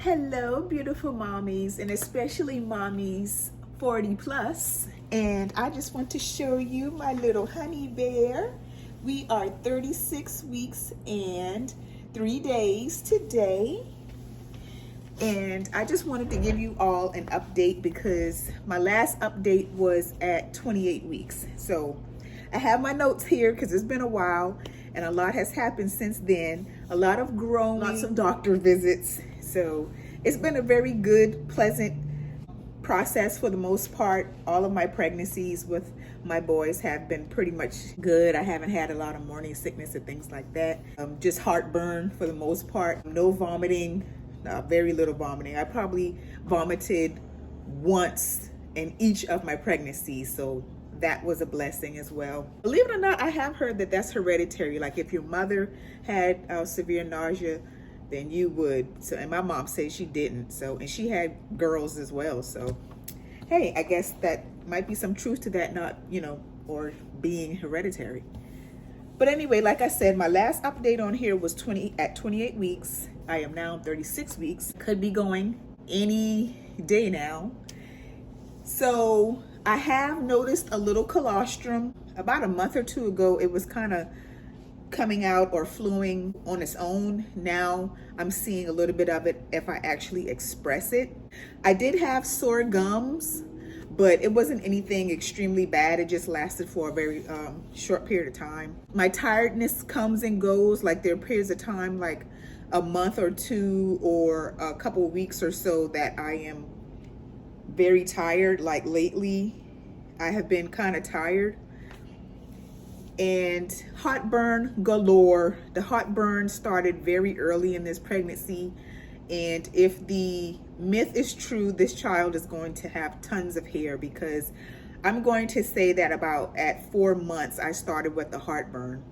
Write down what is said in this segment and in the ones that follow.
Hello, beautiful mommies, and especially mommies 40 plus. And I just want to show you my little honey bear. We are 36 weeks and 3 days today. And I just wanted to give you all an update because my last update was at 28 weeks. So I have my notes here because it's been a while and a lot has happened since then. A lot of growing, lots of doctor visits. So it's been a very good, pleasant process for the most part. All of my pregnancies with my boys have been pretty much good. I haven't had a lot of morning sickness and things like that. Just heartburn for the most part. No vomiting, very little vomiting. I probably vomited once in each of my pregnancies, so that was a blessing as well. Believe it or not, I have heard that that's hereditary. Like if your mother had severe nausea, then you would. So, and my mom said she didn't. So, and she had girls as well. So, hey, I guess that might be some truth to that, not, or being hereditary. But anyway, like I said, my last update on here was 28 weeks. I am now 36 weeks. Could be going any day now. So I have noticed a little colostrum. About a month or two ago, it was kind of coming out or flowing on its own. Now I'm seeing a little bit of it if I actually express it. I did have sore gums, but it wasn't anything extremely bad. It just lasted for a very short period of time. My tiredness comes and goes. Like there are periods of time, like a month or two or a couple of weeks or so, that I am very tired. Like lately, I have been kind of tired. And heartburn galore. The heartburn started very early in this pregnancy. And if the myth is true, this child is going to have tons of hair, because I'm going to say that about at 4 months, I started with the heartburn.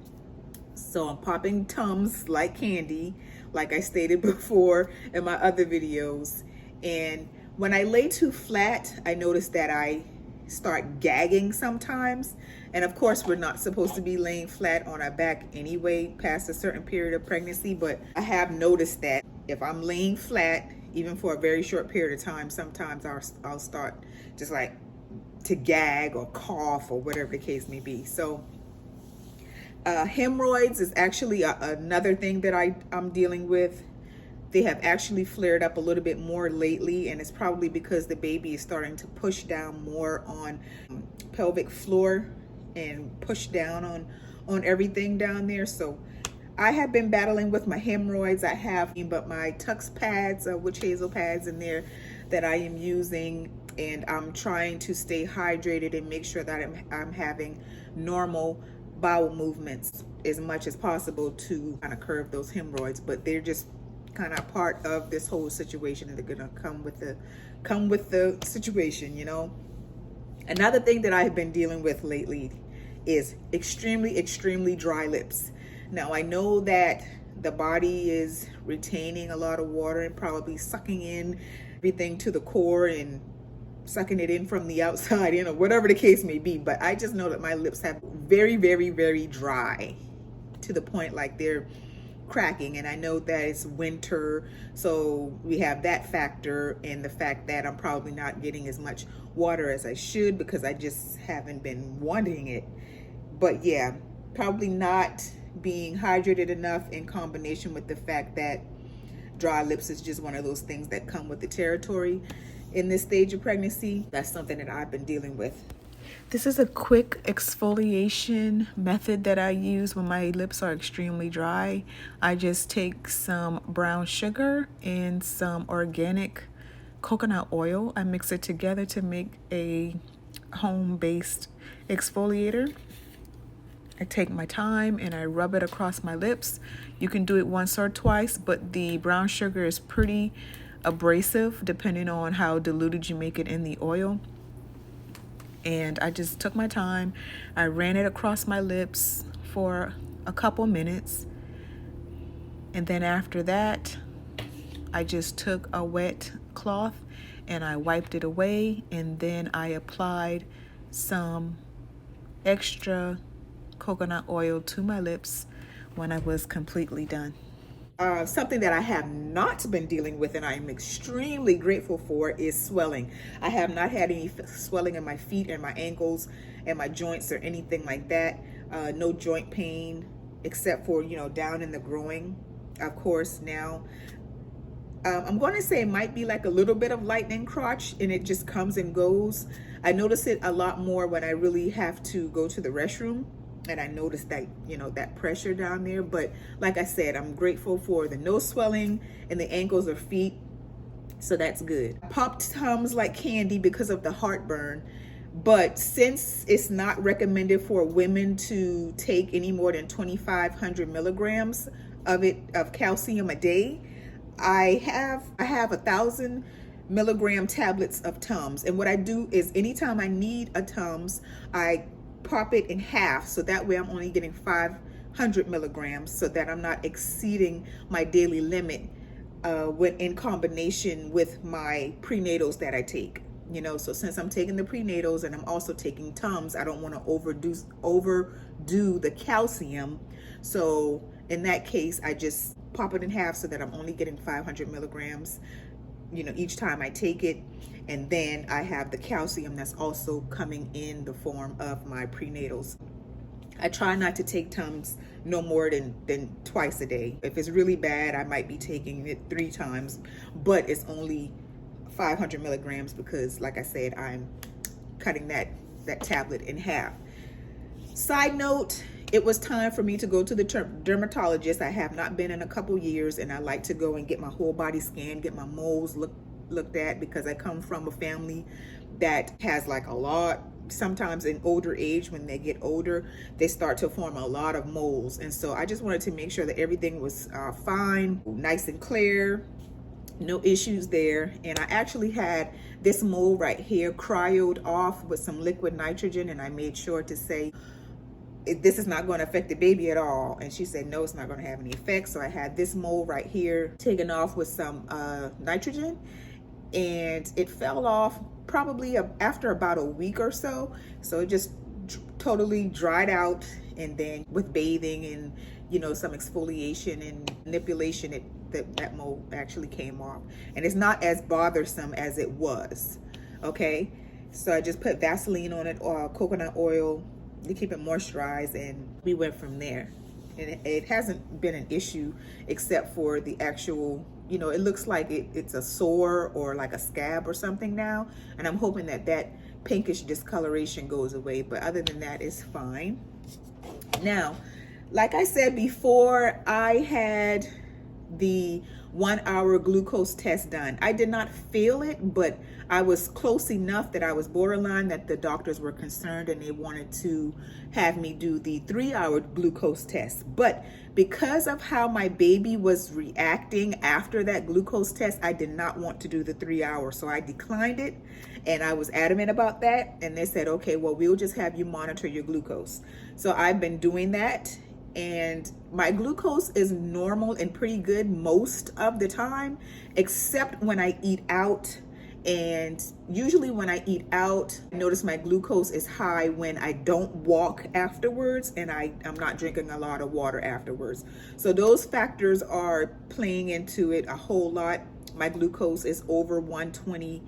So I'm popping Tums like candy, like I stated before in my other videos. And when I lay too flat, I noticed that I start gagging sometimes. And of course, we're not supposed to be laying flat on our back anyway past a certain period of pregnancy, but I have noticed that if I'm laying flat, even for a very short period of time, sometimes I'll start just like to gag or cough or whatever the case may be. So hemorrhoids is actually another thing that I'm dealing with. They have actually flared up a little bit more lately, and it's probably because the baby is starting to push down more on pelvic floor and push down on everything down there. So I have been battling with my hemorrhoids. I have, but my Tux pads, witch hazel pads in there that I am using, and I'm trying to stay hydrated and make sure that I'm having normal bowel movements as much as possible to kind of curb those hemorrhoids. But they're just kind of part of this whole situation, and they're gonna come with the situation. Another thing that I've been dealing with lately is extremely dry lips. Now I know that the body is retaining a lot of water and probably sucking in everything to the core and sucking it in from the outside, whatever the case may be. But I just know that my lips have very dry, to the point like they're cracking. And I know that it's winter, so we have that factor, and the fact that I'm probably not getting as much water as I should because I just haven't been wanting it. But yeah, probably not being hydrated enough, in combination with the fact that dry lips is just one of those things that come with the territory in this stage of pregnancy. That's something that I've been dealing with. This is a quick exfoliation method that I use when my lips are extremely dry. I just take some brown sugar and some organic coconut oil. I mix it together to make a home-based exfoliator. I take my time and I rub it across my lips. You can do it once or twice, but the brown sugar is pretty abrasive depending on how diluted you make it in the oil. And I just took my time. I ran it across my lips for a couple minutes. And then after that, I just took a wet cloth and I wiped it away. And then I applied some extra coconut oil to my lips when I was completely done. Something that I have not been dealing with and I'm extremely grateful for is swelling. I have not had any swelling in my feet and my ankles and my joints or anything like that. No joint pain except for, down in the groin. Of course, now I'm going to say it might be like a little bit of lightning crotch and it just comes and goes. I notice it a lot more when I really have to go to the restroom, and I noticed that, that pressure down there. But like I said, I'm grateful for the no swelling in the ankles or feet. So that's good. I popped Tums like candy because of the heartburn. But since it's not recommended for women to take any more than 2,500 milligrams of calcium a day, I have 1,000 milligram tablets of Tums. And what I do is anytime I need a Tums, I pop it in half, so that way I'm only getting 500 milligrams, so that I'm not exceeding my daily limit when in combination with my prenatals that I take. So since I'm taking the prenatals and I'm also taking Tums, I don't want to overdo the calcium. So in that case, I just pop it in half so that I'm only getting 500 milligrams, each time I take it. And then I have the calcium that's also coming in the form of my prenatals. I try not to take Tums no more than twice a day. If it's really bad, I might be taking it 3 times, but it's only 500 milligrams because, like I said, I'm cutting that tablet in half. Side note, it was time for me to go to the dermatologist. I have not been in a couple years, and I like to go and get my whole body scanned, get my moles looked at, because I come from a family that has like a lot. Sometimes in older age, when they get older, they start to form a lot of moles. And so I just wanted to make sure that everything was fine, nice and clear, no issues there. And I actually had this mole right here cryoed off with some liquid nitrogen, and I made sure to say, this is not going to affect the baby at all. And she said, no, it's not going to have any effect. So I had this mole right here taken off with some nitrogen, and it fell off probably after about a week or so. So it just totally dried out, and then with bathing and some exfoliation and manipulation, that mole actually came off, and it's not as bothersome as it was. Okay, so I just put Vaseline on it, or coconut oil, to keep it moisturized, and we went from there. And it hasn't been an issue except for the actual, it looks like it's a sore or like a scab or something now, and I'm hoping that pinkish discoloration goes away, but other than that, it's fine. Now, like I said before, I had the 1-hour glucose test done. I did not feel it, but I was close enough that I was borderline that the doctors were concerned, and they wanted to have me do the 3-hour glucose test. But because of how my baby was reacting after that glucose test, I did not want to do the 3 hours. So I declined it, and I was adamant about that. And they said, okay, well, we'll just have you monitor your glucose. So I've been doing that, and my glucose is normal and pretty good most of the time, except when I eat out. And usually when I eat out, I notice my glucose is high when I don't walk afterwards, and I'm not drinking a lot of water afterwards. So those factors are playing into it a whole lot. My glucose is over 120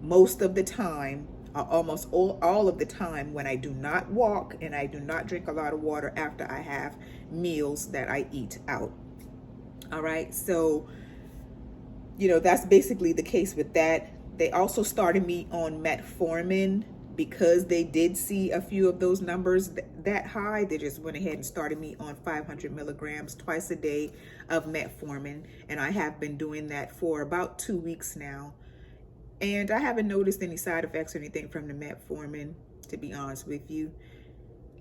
most of the time, almost all of the time, when I do not walk and I do not drink a lot of water after I have meals that I eat out. All right, so that's basically the case with that. They also started me on metformin because they did see a few of those numbers that high. They just went ahead and started me on 500 milligrams twice a day of metformin, and I have been doing that for about 2 weeks now. And I haven't noticed any side effects or anything from the metformin, to be honest with you.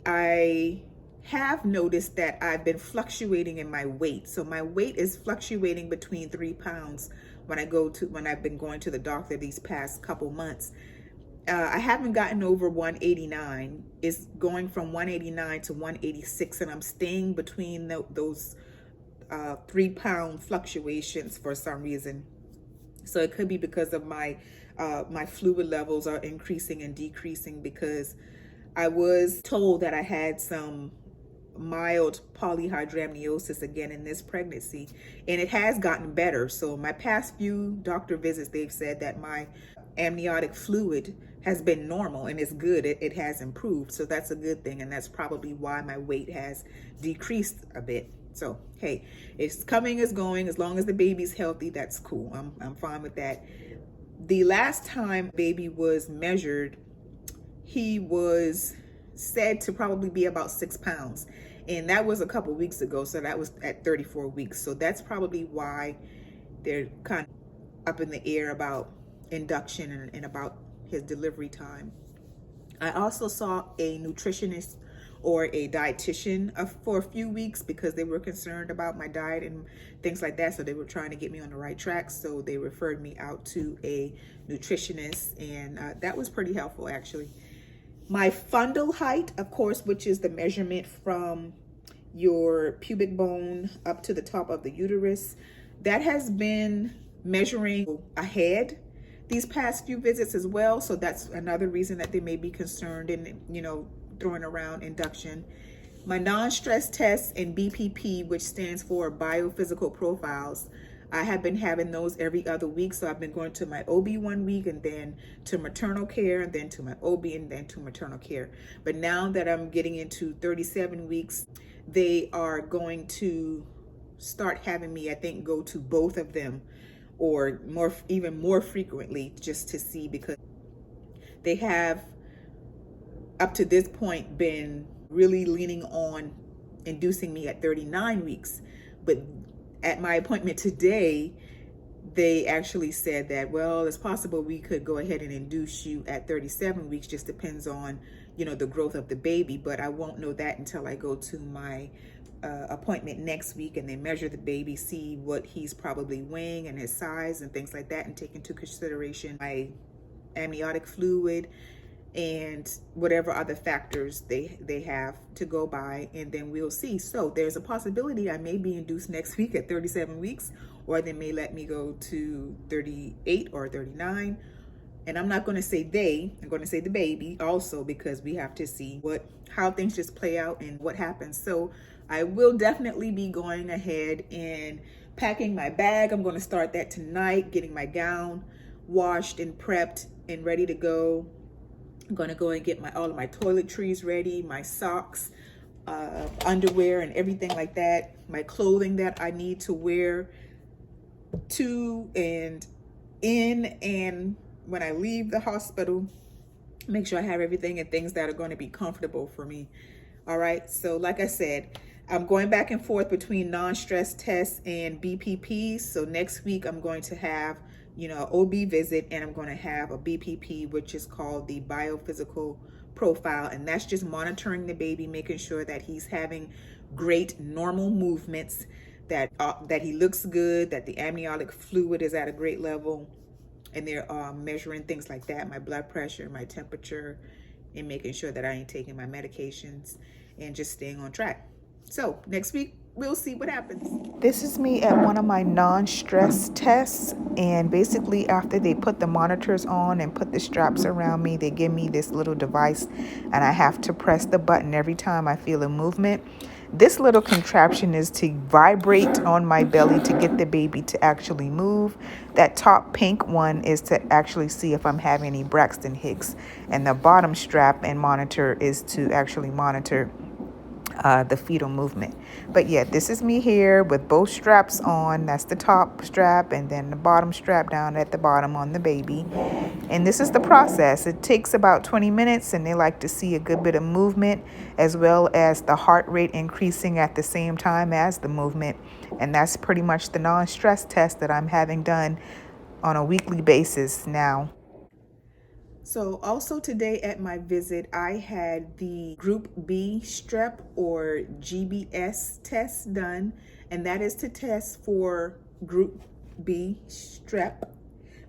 I have noticed that I've been fluctuating in my weight. So my weight is fluctuating between 3 pounds when I've been going to the doctor these past couple months. I haven't gotten over 189. It's going from 189 to 186, and I'm staying between those 3 pound fluctuations for some reason. So it could be because of my fluid levels are increasing and decreasing, because I was told that I had some mild polyhydramniosis again in this pregnancy, and it has gotten better. So my past few doctor visits, they've said that my amniotic fluid has been normal and it's good. It has improved. So that's a good thing. And that's probably why my weight has decreased a bit. So, hey, it's coming, it's going. As long as the baby's healthy, that's cool. I'm fine with that. The last time baby was measured, he was said to probably be about 6 pounds. And that was a couple weeks ago. So that was at 34 weeks. So that's probably why they're kind of up in the air about induction and about his delivery time. I also saw a nutritionist or a dietitian for a few weeks because they were concerned about my diet and things like that. So they were trying to get me on the right track. So they referred me out to a nutritionist, and that was pretty helpful actually. My fundal height, of course, which is the measurement from your pubic bone up to the top of the uterus, that has been measuring ahead these past few visits as well. So that's another reason that they may be concerned and, throwing around induction. My non-stress tests and BPP, which stands for biophysical profiles, I have been having those every other week. So I've been going to my OB 1 week, and then to maternal care, and then to my OB, and then to maternal care. But now that I'm getting into 37 weeks, they are going to start having me, I think, go to both of them, or even more frequently, just to see, because they have up to this point been really leaning on inducing me at 39 weeks. But at my appointment today, they actually said that, well, it's possible we could go ahead and induce you at 37 weeks, just depends on, the growth of the baby. But I won't know that until I go to my appointment next week, and they measure the baby, see what he's probably weighing and his size and things like that, and take into consideration my amniotic fluid and whatever other factors they have to go by, and then we'll see. So there's a possibility I may be induced next week at 37 weeks, or they may let me go to 38 or 39. And I'm not going to say I'm going to say the baby also, because we have to see how things just play out and what happens. So I will definitely be going ahead and packing my bag. I'm going to start that tonight, getting my gown washed and prepped and ready to go. I'm going to go and get all of my toiletries ready, my socks, underwear, and everything like that. My clothing that I need to wear to and in, and when I leave the hospital, make sure I have everything and things that are going to be comfortable for me. All right. So like I said, I'm going back and forth between non-stress tests and BPP. So next week I'm going to have, OB visit, and I'm going to have a BPP, which is called the biophysical profile. And that's just monitoring the baby, making sure that he's having great normal movements, that he looks good, that the amniotic fluid is at a great level. And they're measuring things like that, my blood pressure, my temperature, and making sure that I ain't taking my medications, and just staying on track. So next week, we'll see what happens. This is me at one of my non-stress tests. And basically after they put the monitors on and put the straps around me, they give me this little device, and I have to press the button every time I feel a movement. This little contraption is to vibrate on my belly to get the baby to actually move. That top pink one is to actually see if I'm having any Braxton Hicks. And the bottom strap and monitor is to actually monitor the fetal movement. But yeah, this is me here with both straps on. That's the top strap, and then the bottom strap down at the bottom on the baby. And this is the process. It takes about 20 minutes, and they like to see a good bit of movement, as well as the heart rate increasing at the same time as the movement. And that's pretty much the non-stress test that I'm having done on a weekly basis now. So also today at my visit, I had the Group B strep or GBS test done, and that is to test for Group B strep,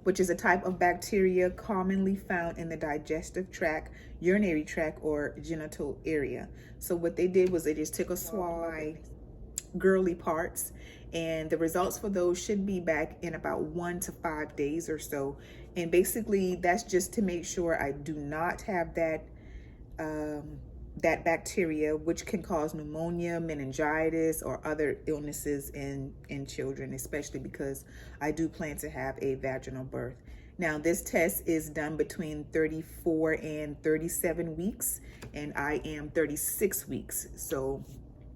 which is a type of bacteria commonly found in the digestive tract, urinary tract, or genital area. So what they did was they just took a swab of my girly parts, and the results for those should be back in about 1 to 5 days or so. And basically that's just to make sure I do not have that that bacteria, which can cause pneumonia, meningitis, or other illnesses in children, especially because I do plan to have a vaginal birth. Now, this test is done between 34 and 37 weeks, and I am 36 weeks. So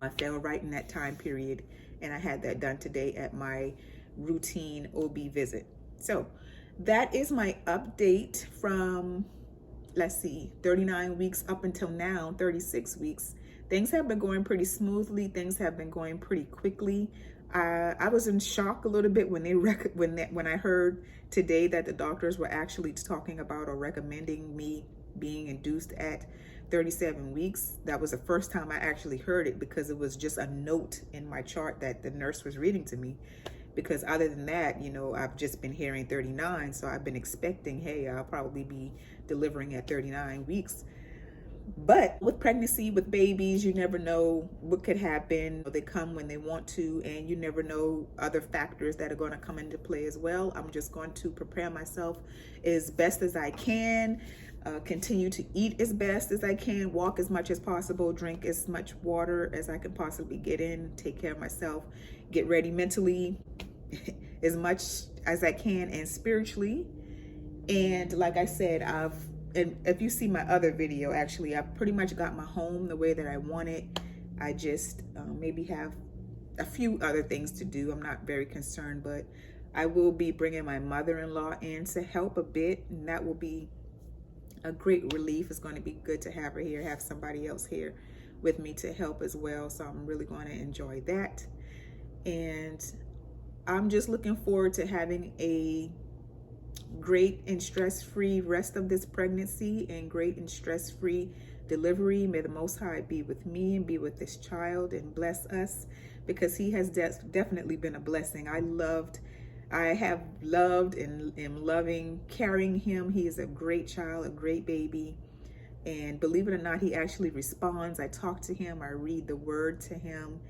I fell right in that time period, and I had that done today at my routine OB visit. So that is my update from, let's see, 39 weeks up until now, 36 weeks. Things have been going pretty smoothly. Things have been going pretty quickly. I was in shock a little bit when when I heard today that the doctors were actually talking about or recommending me being induced at 37 weeks. That was the first time I actually heard it, because it was just a note in my chart that the nurse was reading to me. Because other than that, you know, I've just been hearing 39. So I've been expecting, hey, I'll probably be delivering at 39 weeks. But with pregnancy, with babies, you never know what could happen. They come when they want to, and you never know other factors that are going to come into play as well. I'm just going to prepare myself as best as I can, continue to eat as best as I can, walk as much as possible, drink as much water as I can possibly get in, take care of myself, get ready mentally as much as I can, and spiritually. And like I said, and if you see my other video, actually, I've pretty much got my home the way that I want it. I just maybe have a few other things to do. I'm not very concerned, but I will be bringing my mother-in-law in to help a bit, and that will be a great relief. It's going to be good to have her here, have somebody else here with me to help as well. So I'm really going to enjoy that. And I'm just looking forward to having a great and stress-free rest of this pregnancy, and great and stress-free delivery. May the Most High be with me and be with this child and bless us, because he has definitely been a blessing. I have loved and am loving carrying him. He is a great child, a great baby. And believe it or not, he actually responds. I talk to him, I read the word to him,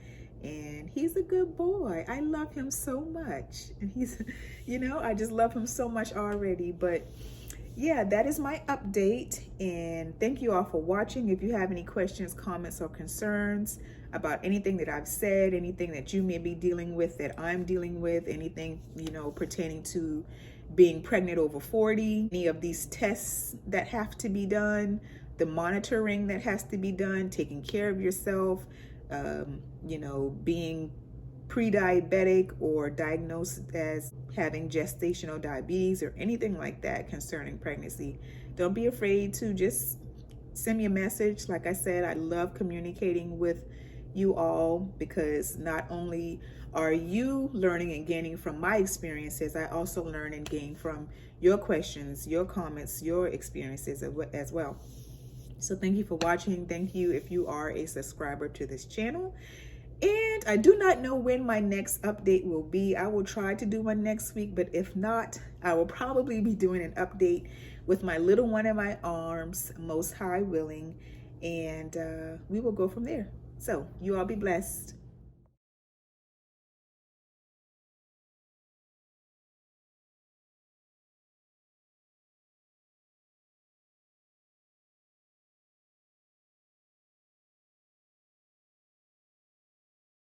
and he's a good boy. I love him so much. And he's, you know, I just love him so much already. But yeah, that is my update. And thank you all for watching. If you have any questions, comments, or concerns about anything that I've said, anything that you may be dealing with, that I'm dealing with, anything, you know, pertaining to being pregnant over 40, any of these tests that have to be done, the monitoring that has to be done, taking care of yourself, you know, being pre-diabetic or diagnosed as having gestational diabetes or anything like that concerning pregnancy, don't be afraid to just send me a message. Like I said, I love communicating with you all, because not only are you learning and gaining from my experiences, I also learn and gain from your questions, your comments, your experiences as well. So thank you for watching. Thank you if you are a subscriber to this channel. And I do not know when my next update will be. I will try to do one next week, but if not, I will probably be doing an update with my little one in my arms, Most High willing, and we will go from there. So you all be blessed.